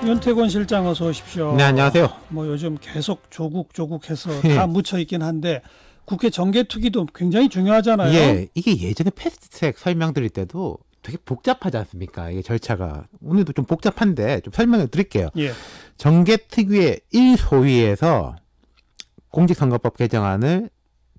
윤태곤 실장 어서 오십시오. 네, 안녕하세요. 뭐 요즘 계속 조국해서 다 묻혀 있긴 한데 국회 정개특위도 굉장히 중요하잖아요. 예, 이게 예전에 패스트트랙 설명드릴 때도 되게 복잡하지 않습니까? 이게 절차가 오늘도 좀 복잡한데 좀 설명을 드릴게요. 예. 정개특위의 1소위에서 공직선거법 개정안을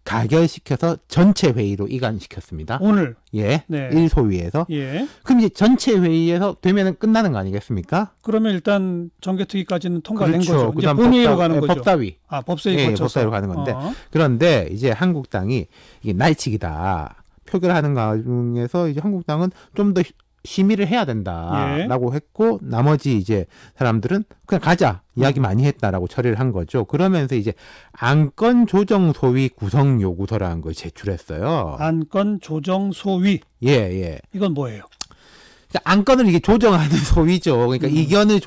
가결시켜서 전체 회의로 이관시켰습니다. 오늘. 예, 네. 1소위에서. 예. 그럼 이제 전체 회의에서 되면은 끝나는 거 아니겠습니까? 그러면 일단 정개특위까지는 통과된 그렇죠. 거죠. 이제 그다음 본회의로 가는 거죠. 법사위. 아, 법사위 예, 거쳐서. 법사위로 가는 건데. 그런데 이제 한국당이 이게 날치기다. 표결하는 과정에서 이제 한국당은 좀 더 심의를 해야 된다라고 했고 나머지 이제 사람들은 그냥 가자 이야기 많이 했다라고 처리를 한 거죠. 그러면서 이제 안건 조정 소위 구성 요구서라는 걸 제출했어요. 안건 조정 소위. 예. 이건 뭐예요? 그러니까 안건을 이게 조정하는 소위죠. 그러니까 이견을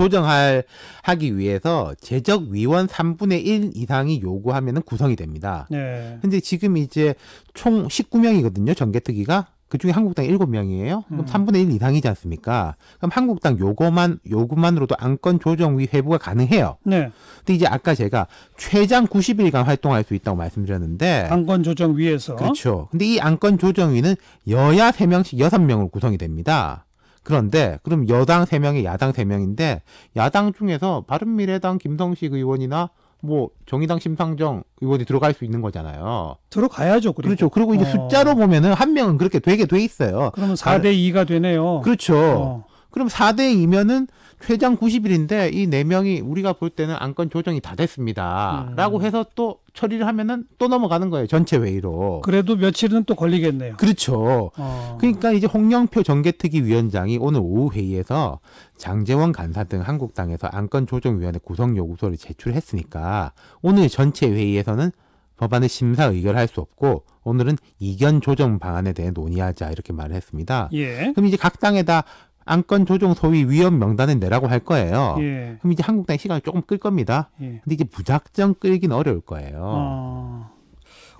하기 위해서 제적위원 3분의 1 이상이 요구하면은 구성이 됩니다. 네. 근데 지금 이제 총 19명이거든요. 정개특위가. 그중에 한국당 7명이에요. 그럼 3분의 1 이상이지 않습니까? 그럼 한국당 요구만으로도 안건 조정위 회부가 가능해요. 네. 근데 이제 아까 제가 최장 90일간 활동할 수 있다고 말씀드렸는데 안건 조정위에서. 그렇죠. 근데 이 안건 조정위는 여야 3명씩 6명으로 구성이 됩니다. 그런데 그럼 여당 3명에 야당 3명인데 야당 중에서 바른미래당 김성식 의원이나 뭐 정의당 심상정 의원이 들어갈 수 있는 거잖아요. 들어가야죠. 그렇죠. 그리고 이제 숫자로 보면은 한 명은 그렇게 되게 돼 있어요. 그러면 4대 2가 되네요. 그렇죠. 그럼 4대 2면은 최장 90일인데 이 4명이 우리가 볼 때는 안건 조정이 다 됐습니다. 라고 해서 또 처리를 하면은 또 넘어가는 거예요. 전체 회의로. 그래도 며칠은 또 걸리겠네요. 그렇죠. 그러니까 이제 홍영표 정개특위 위원장이 오늘 오후 회의에서 장제원 간사 등 한국당에서 안건 조정위원회 구성 요구서를 제출했으니까 오늘 전체 회의에서는 법안을 심사 의결할 수 없고 오늘은 이견 조정 방안에 대해 논의하자 이렇게 말을 했습니다. 예. 그럼 이제 각 당에다 안건 조정 소위 위원 명단을 내라고 할 거예요. 예. 그럼 이제 한국당 시간을 조금 끌 겁니다. 예. 근데 이제 무작정 끌기는 어려울 거예요.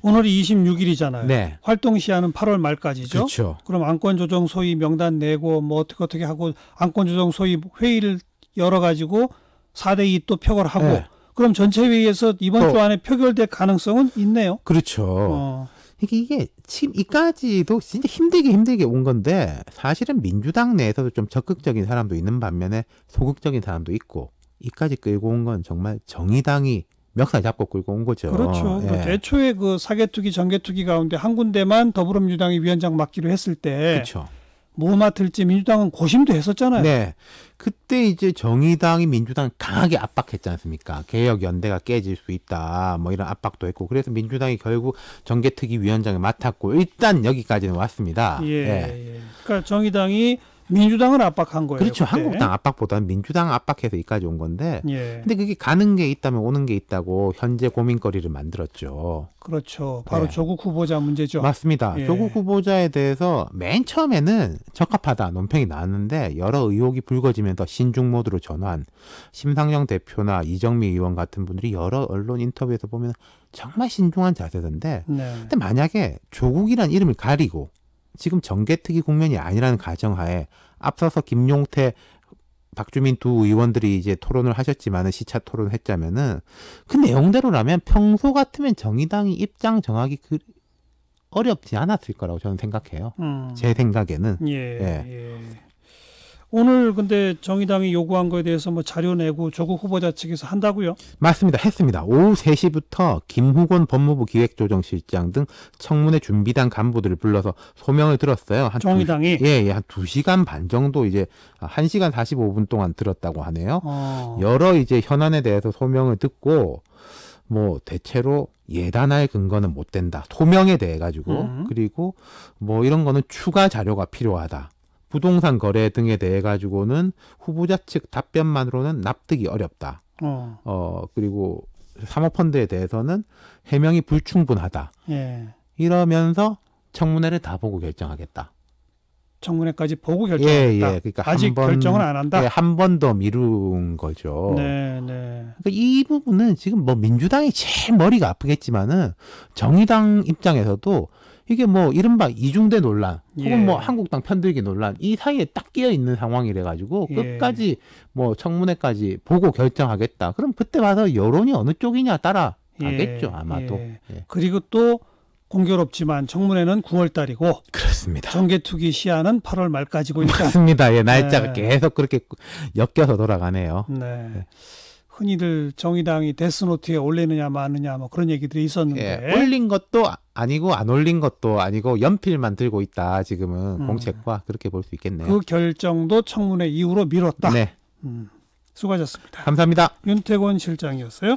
오늘이 26일이잖아요. 네. 활동 시한은 8월 말까지죠. 그렇죠. 그럼 안건 조정 소위 명단 내고 뭐 어떻게 하고 안건 조정 소위 회의를 열어 가지고 4대 2 또 표결하고 네. 그럼 전체 회의에서 이번 주 안에 표결될 가능성은 있네요. 그렇죠. 이게 지금 이까지도 진짜 힘들게 온 건데 사실은 민주당 내에서도 좀 적극적인 사람도 있는 반면에 소극적인 사람도 있고 이까지 끌고 온 건 정말 정의당이 멱살 잡고 끌고 온 거죠. 그렇죠. 예. 애초에 그 사개특위 정개특위 가운데 한 군데만 더불어민주당이 위원장 맡기로 했을 때 그렇죠. 뭐 맡을지 민주당은 고심도 했었잖아요. 네. 그때 이제 정의당이 민주당을 강하게 압박했지 않습니까? 개혁연대가 깨질 수 있다. 뭐 이런 압박도 했고. 그래서 민주당이 결국 정개특위 위원장을 맡았고 일단 여기까지는 왔습니다. 예. 그러니까 정의당이 민주당을 압박한 거예요. 그렇죠. 그때. 한국당 압박보다는 민주당 압박해서 여기까지 온 건데. 예. 근데 그게 가는 게 있다면 오는 게 있다고 현재 고민거리를 만들었죠. 그렇죠. 바로 조국 후보자 문제죠. 맞습니다. 예. 조국 후보자에 대해서 맨 처음에는 적합하다 논평이 나왔는데 여러 의혹이 불거지면서 신중 모드로 전환. 심상정 대표나 이정미 의원 같은 분들이 여러 언론 인터뷰에서 보면 정말 신중한 자세던데 네. 근데 만약에 조국이란 이름을 가리고 지금 정개특위 국면이 아니라는 가정하에 앞서서 김용태, 박주민 두 의원들이 이제 토론을 하셨지만은 시차 토론을 했자면은 그 내용대로라면 평소 같으면 정의당이 입장 정하기 어렵지 않았을 거라고 저는 생각해요. 제 생각에는. 예. 오늘 근데 정의당이 요구한 거에 대해서 뭐 자료 내고 조국 후보자 측에서 한다고요? 맞습니다. 했습니다. 오후 3시부터 김후곤 법무부 기획조정실장 등 청문회 준비단 간부들을 불러서 소명을 들었어요. 정의당이? 한 2시간 반 정도 이제 1시간 45분 동안 들었다고 하네요. 여러 이제 현안에 대해서 소명을 듣고 뭐 대체로 예단할 근거는 못 된다. 소명에 대해 가지고 그리고 뭐 이런 거는 추가 자료가 필요하다. 부동산 거래 등에 대해 가지고는 후보자 측 답변만으로는 납득이 어렵다. 그리고 사모펀드에 대해서는 해명이 불충분하다. 예. 이러면서 청문회를 다 보고 결정하겠다. 청문회까지 보고 결정하겠다. 그러니까 아직 결정은 안 한다. 한 번 더 미룬 거죠. 네. 그러니까 이 부분은 지금 뭐 민주당이 제일 머리가 아프겠지만은 정의당 입장에서도 이게 뭐 이른바 이중대 논란 예. 혹은 뭐 한국당 편들기 논란 이 사이에 딱 끼어 있는 상황이래 가지고 예. 끝까지 뭐 청문회까지 보고 결정하겠다. 그럼 그때 와서 여론이 어느 쪽이냐 따라 가겠죠. 아마도. 예. 예. 그리고 또 공교롭지만 청문회는 9월 달이고 그렇습니다. 정개특위 시한은 8월 말까지고 그러니까 맞습니다. 예, 날짜가 네. 계속 그렇게 엮여서 돌아가네요. 네. 흔히들 정의당이 데스노트에 올리느냐 마느냐 뭐 그런 얘기들이 있었는데 예, 올린 것도 아니고 안 올린 것도 아니고 연필만 들고 있다. 지금은 공책과 그렇게 볼 수 있겠네요. 그 결정도 청문회 이후로 미뤘다. 네. 수고하셨습니다. 감사합니다. 윤태권 실장이었어요.